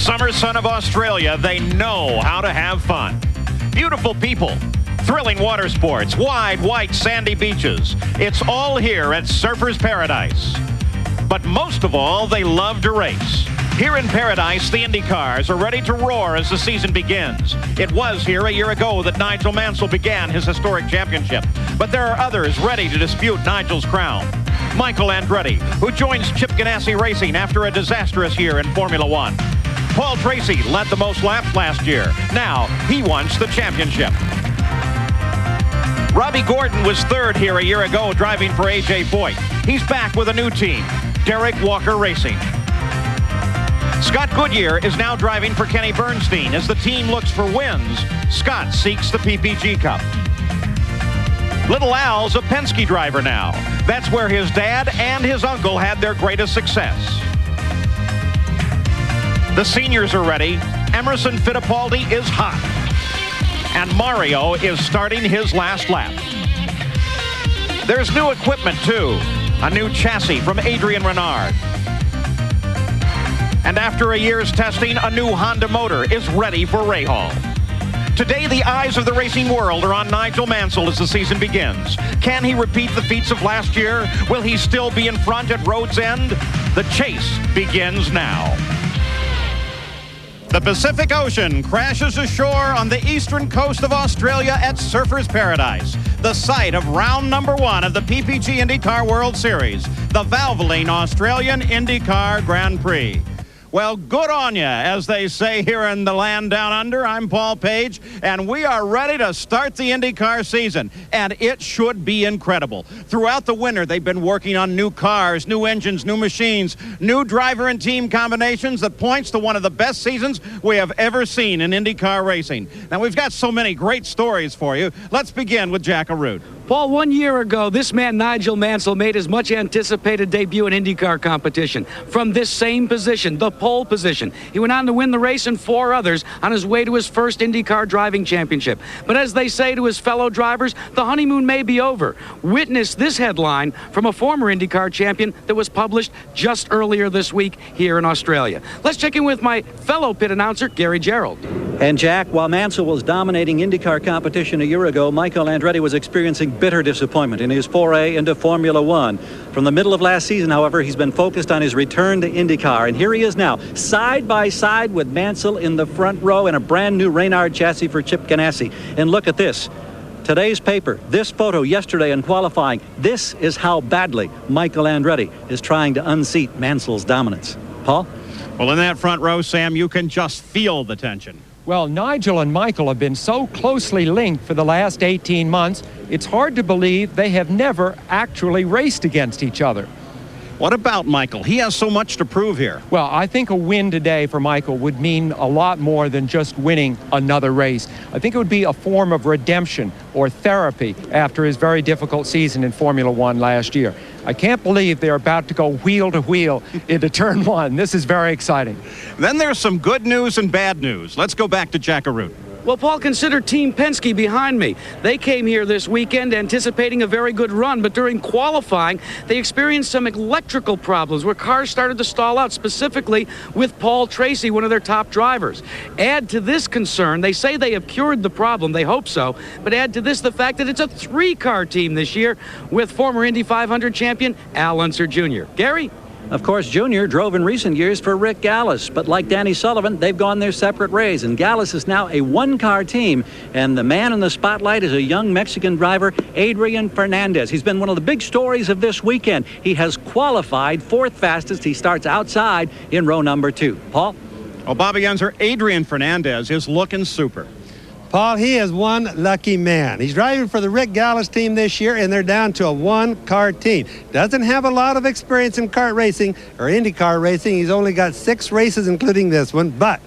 summer sun of Australia, they know how to have fun. Beautiful people, thrilling water sports, wide, white, sandy beaches. It's all here at Surfers Paradise. But most of all, they love to race. Here in Paradise, the Indy cars are ready to roar as the season begins. It was here a year ago that Nigel Mansell began his historic championship. But there are others ready to dispute Nigel's crown. Michael Andretti, who joins Chip Ganassi Racing after a disastrous year in Formula One. Paul Tracy led the most laps last year. Now, he wants the championship. Robbie Gordon was third here a year ago driving for A.J. Foyt. He's back with a new team, Derek Walker Racing. Scott Goodyear is now driving for Kenny Bernstein. As the team looks for wins, Scott seeks the PPG Cup. Little Al's a Penske driver now. That's where his dad and his uncle had their greatest success. The seniors are ready. Emerson Fittipaldi is hot. And Mario is starting his last lap. There's new equipment, too. A new chassis from Adrian Renard. And after a year's testing, a new Honda motor is ready for Rahal. Today, the eyes of the racing world are on Nigel Mansell as the season begins. Can he repeat the feats of last year? Will he still be in front at Road's End? The chase begins now. The Pacific Ocean crashes ashore on the eastern coast of Australia at Surfers Paradise, the site of round number 1 of the PPG IndyCar World Series, the Valvoline Australian IndyCar Grand Prix. Well, good on ya, as they say here in the land down under. I'm Paul Page, and we are ready to start the IndyCar season, and it should be incredible. Throughout the winter, they've been working on new cars, new engines, new machines, new driver and team combinations that points to one of the best seasons we have ever seen in IndyCar racing. Now, we've got so many great stories for you. Let's begin with Jack Arute. Paul, 1 year ago, this man, Nigel Mansell, made his much-anticipated debut in IndyCar competition. From this same position, the pole position. He went on to win the race and 4 others on his way to his first IndyCar driving championship. But as they say to his fellow drivers, the honeymoon may be over. Witness this headline from a former IndyCar champion that was published just earlier this week here in Australia. Let's check in with my fellow pit announcer, Gary Gerould. And Jack, while Mansell was dominating IndyCar competition a year ago, Michael Andretti was experiencing bitter disappointment in his foray into Formula One. From the middle of last season, however, he's been focused on his return to IndyCar, and here he is now, side by side with Mansell in the front row in a brand new Reynard chassis for Chip Ganassi. And look at this. Today's paper, this photo yesterday in qualifying. This is how badly Michael Andretti is trying to unseat Mansell's dominance. Paul? Well, in that front row, Sam, you can just feel the tension. Well, Nigel and Michael have been so closely linked for the last 18 months, it's hard to believe they have never actually raced against each other. What about Michael? He has so much to prove here. Well, I think a win today for Michael would mean a lot more than just winning another race. I think it would be a form of redemption or therapy after his very difficult season in Formula One last year. I can't believe they're about to go wheel to wheel into turn 1. This is very exciting. Then there's some good news and bad news. Let's go back to Jack Arute. Well, Paul, consider Team Penske behind me. They came here this weekend anticipating a very good run, but during qualifying, they experienced some electrical problems where cars started to stall out, specifically with Paul Tracy, one of their top drivers. Add to this concern, they say they have cured the problem, they hope so, but add to this the fact that it's a 3-car team this year with former Indy 500 champion Al Unser Jr. Gary? Of course, Junior drove in recent years for Rick Gallis, but like Danny Sullivan, they've gone their separate ways, and Gallis is now a 1-car team, and the man in the spotlight is a young Mexican driver, Adrian Fernandez. He's been one of the big stories of this weekend. He has qualified 4th fastest. He starts outside in row number 2. Paul? Well, Bobby Unser, Adrian Fernandez is looking super. Paul, he is one lucky man. He's driving for the Rick Gallis team this year, and they're down to a 1-car team. Doesn't have a lot of experience in kart racing or IndyCar racing. He's only got 6 races, including this one, but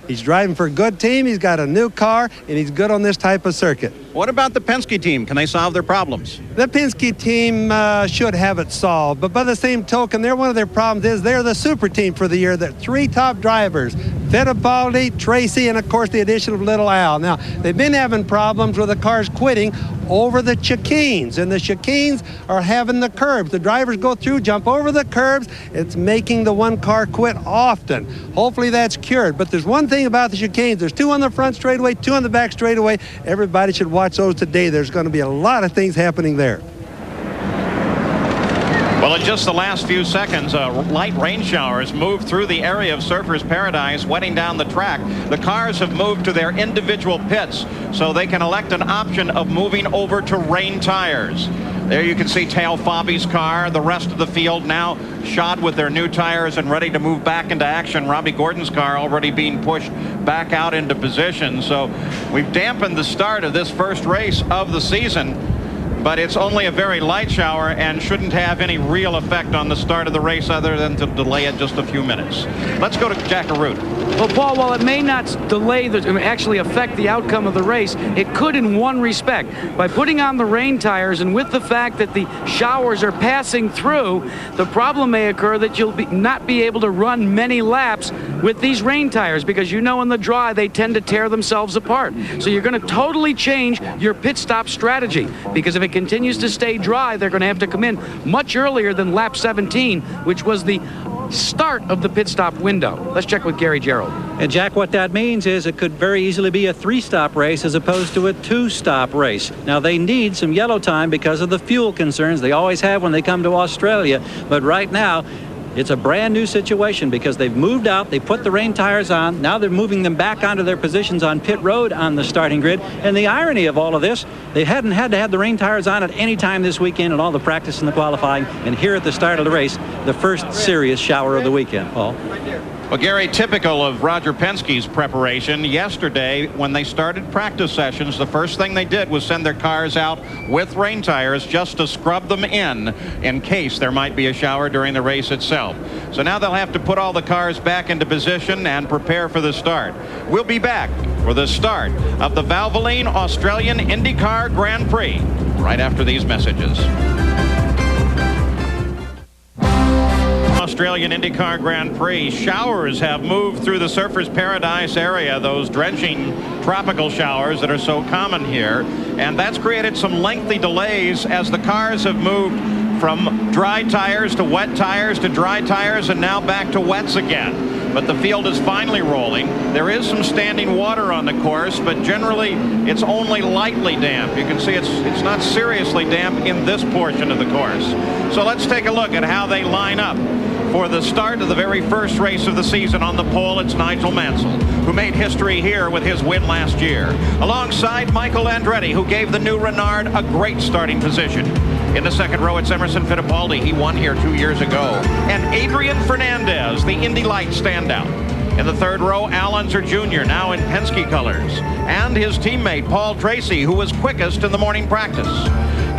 he's driving for a good team. He's got a new car, and he's good on this type of circuit. What about the Penske team? Can they solve their problems? The Penske team should have it solved, but by the same token, one of their problems is they're the super team for the year. They're 3 top drivers, Fittipaldi, Tracy, and of course the addition of Little Al. Now, they've been having problems with the cars quitting over the chicanes, and the chicanes are having the curbs. The drivers go through, jump over the curbs. It's making the one car quit often. Hopefully that's cured. But there's one thing about the chicanes. There's 2 on the front straightaway, 2 on the back straightaway. Everybody should watch those today. There's going to be a lot of things happening there. Well, in just the last few seconds, light rain showers moved through the area of Surfers Paradise, wetting down the track. The cars have moved to their individual pits, so they can elect an option of moving over to rain tires. There you can see Teo Fabi's car. The rest of the field now shod with their new tires and ready to move back into action. Robbie Gordon's car already being pushed back out into position. So we've dampened the start of this first race of the season. But it's only a very light shower and shouldn't have any real effect on the start of the race other than to delay it just a few minutes. Let's go to Jack Arute. Well, Paul, while it may not actually affect the outcome of the race, it could in one respect. By putting on the rain tires and with the fact that the showers are passing through, the problem may occur that you'll not be able to run many laps with these rain tires because in the dry they tend to tear themselves apart. So you're going to totally change your pit stop strategy because if it continues to stay dry, they're going to have to come in much earlier than lap 17, which was the start of the pit stop window. Let's check with Gary Gerould. And Jack, what that means is it could very easily be a 3-stop race as opposed to a 2-stop race. Now, they need some yellow time because of the fuel concerns they always have when they come to Australia. But right now, it's a brand new situation because they've moved out, they put the rain tires on, now they're moving them back onto their positions on pit road on the starting grid. And the irony of all of this, they hadn't had to have the rain tires on at any time this weekend in all the practice and the qualifying. And here at the start of the race, the first serious shower of the weekend, Paul. Well, Gary, typical of Roger Penske's preparation, yesterday when they started practice sessions, the first thing they did was send their cars out with rain tires just to scrub them in case there might be a shower during the race itself. So now they'll have to put all the cars back into position and prepare for the start. We'll be back for the start of the Valvoline Australian IndyCar Grand Prix right after these messages. Australian IndyCar Grand Prix. Showers have moved through the Surfers Paradise area, those drenching tropical showers that are so common here, and that's created some lengthy delays as the cars have moved from dry tires to wet tires to dry tires and now back to wets again. But the field is finally rolling. There is some standing water on the course, but generally it's only lightly damp. You can see it's not seriously damp in this portion of the course. So let's take a look at how they line up. For the start of the very first race of the season on the pole, it's Nigel Mansell, who made history here with his win last year, alongside Michael Andretti, who gave the new Renard a great starting position. In the second row, it's Emerson Fittipaldi. He won here 2 years ago. And Adrian Fernandez, the Indy Light standout. In the third row, Al Unser Jr., now in Penske colors, and his teammate, Paul Tracy, who was quickest in the morning practice.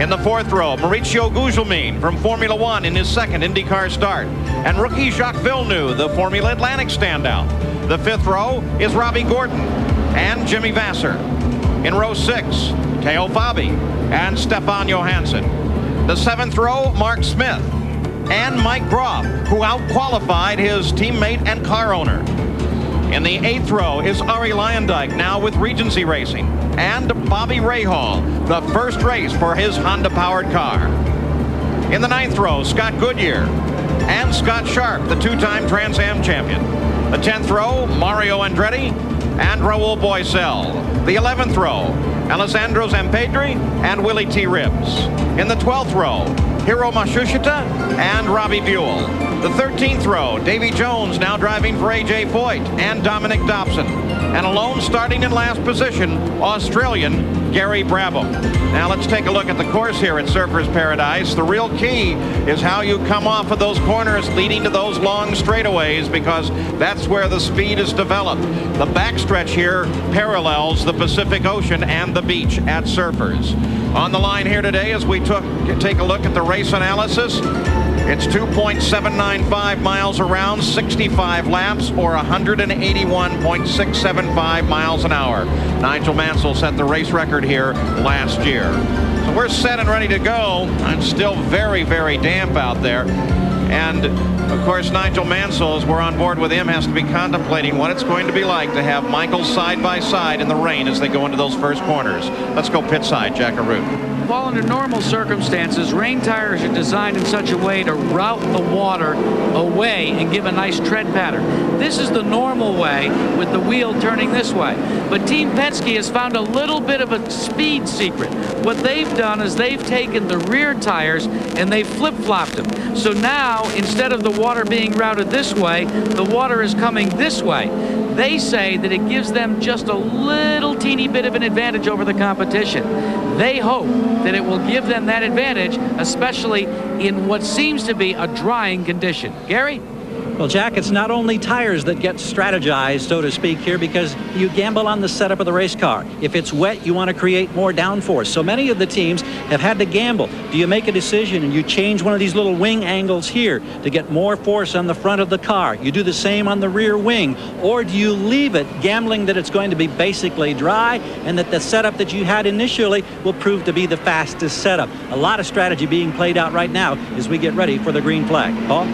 In the fourth row, Maurizio Gugelmin from Formula One in his second IndyCar start, and rookie Jacques Villeneuve, the Formula Atlantic standout. The fifth row is Robbie Gordon and Jimmy Vasser. In row 6, Teo Fabi and Stefan Johansson. The seventh row, Mark Smith and Mike Groff, who out-qualified his teammate and car owner. In the eighth row is Arie Luyendyk, now with Regency Racing, and Bobby Rahal, the first race for his Honda-powered car. In the ninth row, Scott Goodyear and Scott Sharp, the two-time Trans Am champion. The 10th row, Mario Andretti and Raul Boesel. The 11th row, Alessandro Zampedri and Willie T. Ribbs. In the 12th row, Hiro Matsushita and Robbie Buell. The 13th row, Davy Jones, now driving for A.J. Foyt and Dominic Dobson. And alone starting in last position, Australian Gary Brabham. Now let's take a look at the course here at Surfers Paradise. The real key is how you come off of those corners leading to those long straightaways, because that's where the speed is developed. The backstretch here parallels the Pacific Ocean and the beach at Surfers. On the line here today as we take a look at the race analysis, it's 2.795 miles around, 65 laps, or 181.675 miles an hour. Nigel Mansell set the race record here last year. So we're set and ready to go. I'm still very, very damp out there. And, of course, Nigel Mansell, as we're on board with him, has to be contemplating what it's going to be like to have Michael side by side in the rain as they go into those first corners. Let's go pit side, Jack Arute. Well, under normal circumstances, rain tires are designed in such a way to route the water away and give a nice tread pattern. This is the normal way with the wheel turning this way. But Team Penske has found a little bit of a speed secret. What they've done is they've taken the rear tires and they flip-flopped them. So now, instead of the water being routed this way, the water is coming this way. They say that it gives them just a little teeny bit of an advantage over the competition. They hope that it will give them that advantage, especially in what seems to be a drying condition. Gary? Well, Jack, it's not only tires that get strategized, so to speak, here, because you gamble on the setup of the race car. If it's wet, you want to create more downforce. So many of the teams have had to gamble. Do you make a decision and you change one of these little wing angles here to get more force on the front of the car? You do the same on the rear wing. Or do you leave it gambling that it's going to be basically dry and that the setup that you had initially will prove to be the fastest setup? A lot of strategy being played out right now as we get ready for the green flag. Paul?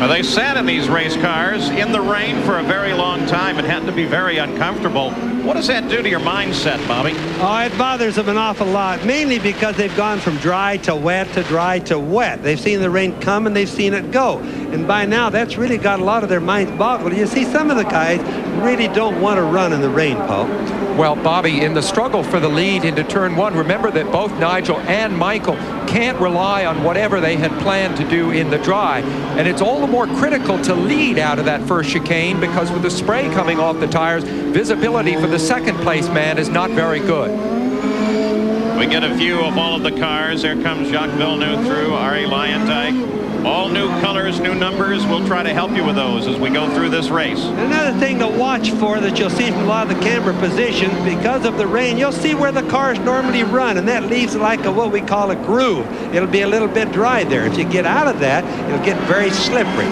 Well, they sat in these race cars in the rain for a very long time. It had to be very uncomfortable. What does that do to your mindset, Bobby? Oh, it bothers them an awful lot, mainly because they've gone from dry to wet to dry to wet. They've seen the rain come and they've seen it go. And by now, that's really got a lot of their minds boggled. You see, some of the guys really don't want to run in the rain, Paul. Well, Bobby, in the struggle for the lead into turn one, remember that both Nigel and Michael can't rely on whatever they had planned to do in the dry. And it's all the more critical to lead out of that first chicane because with the spray coming off the tires, visibility for the second place man is not very good. We get a view of all of the cars. There comes Jacques Villeneuve through, Arie Luyendyk. All new colors, new numbers. We'll try to help you with those as we go through this race. Another thing to watch for that you'll see from a lot of the camera positions, because of the rain, you'll see where the cars normally run, and that leaves like what we call a groove. It'll be a little bit dry there. If you get out of that, it'll get very slippery.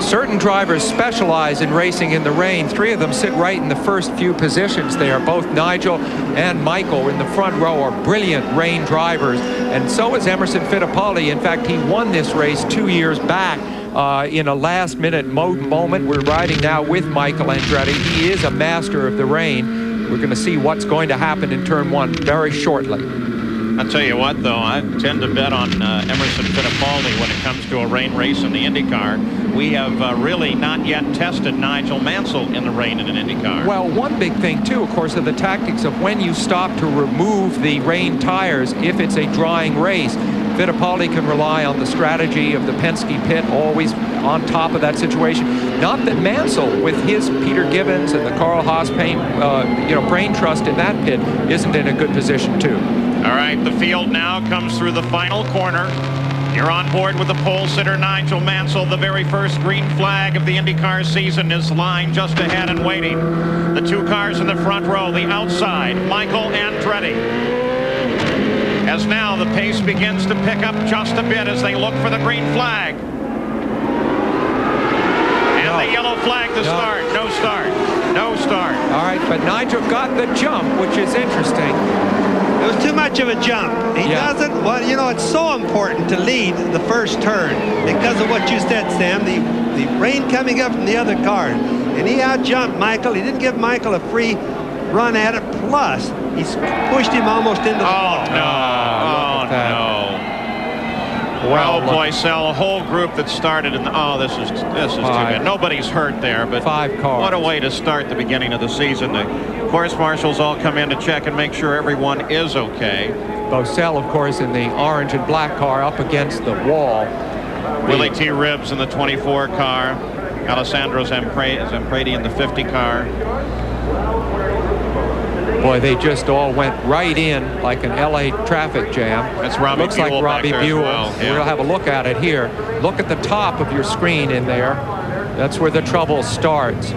Certain drivers specialize in racing in the rain. Three of them sit right in the first few positions there. Both Nigel and Michael in the front row are brilliant rain drivers, and so is Emerson Fittipaldi. In fact, he won this race 2 years back in a last-minute moment. We're riding now with Michael Andretti. He is a master of the rain. We're going to see what's going to happen in turn one very shortly. I'll tell you what, though, I tend to bet on Emerson Fittipaldi when it comes to a rain race in the IndyCar. We have really not yet tested Nigel Mansell in the rain in an IndyCar. Well, one big thing, too, of course, are the tactics of when you stop to remove the rain tires if it's a drying race. Fittipaldi can rely on the strategy of the Penske pit, always on top of that situation. Not that Mansell, with his Peter Gibbons and the Carl Haas brain trust in that pit, isn't in a good position, too. All right, the field now comes through the final corner. You're on board with the pole sitter, Nigel Mansell. The very first green flag of the IndyCar season is lying just ahead and waiting. The two cars in the front row, the outside, Michael Andretti. As now the pace begins to pick up just a bit as they look for the green flag. And the yellow flag to start. No start. No start. All right, but Nigel got the jump, which is interesting. It was too much of a jump. He doesn't, well, you know, it's so important to lead the first turn because of what you said, Sam, the rain coming up from the other car. And he out-jumped Michael. He didn't give Michael a free run at it. Plus, he pushed him almost into the wall. Oh, no. Well, Boisel, a whole group that started in the, this is too bad. Nobody's hurt there, but 5 cars. What a way to start the beginning of the season. The course marshals all come in to check and make sure everyone is okay. Boisel, of course, in the orange and black car up against the wall. Willie T. Ribbs in the 24 car. Alessandro Zampredi in the 50 car. Boy, they just all went right in like an LA traffic jam. That's Robbie Looks Buell like Robbie back there Buell. as well. Yeah. We'll have a look at it here. Look at the top of your screen in there. That's where the trouble starts.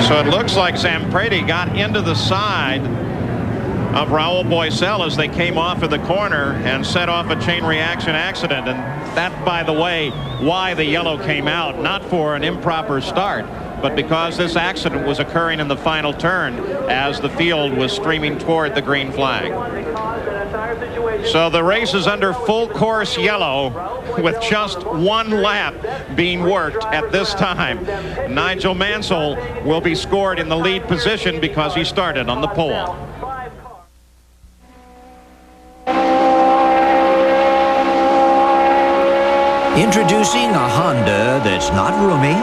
So it looks like Zampredi got into the side of Raul Boisel as they came off of the corner and set off a chain reaction accident. And that, by the way, why the yellow came out, not for an improper start, but because this accident was occurring in the final turn as the field was streaming toward the green flag. So the race is under full course yellow with just one lap being worked at this time. Nigel Mansell will be scored in the lead position because he started on the pole. Introducing a Honda that's not roomy.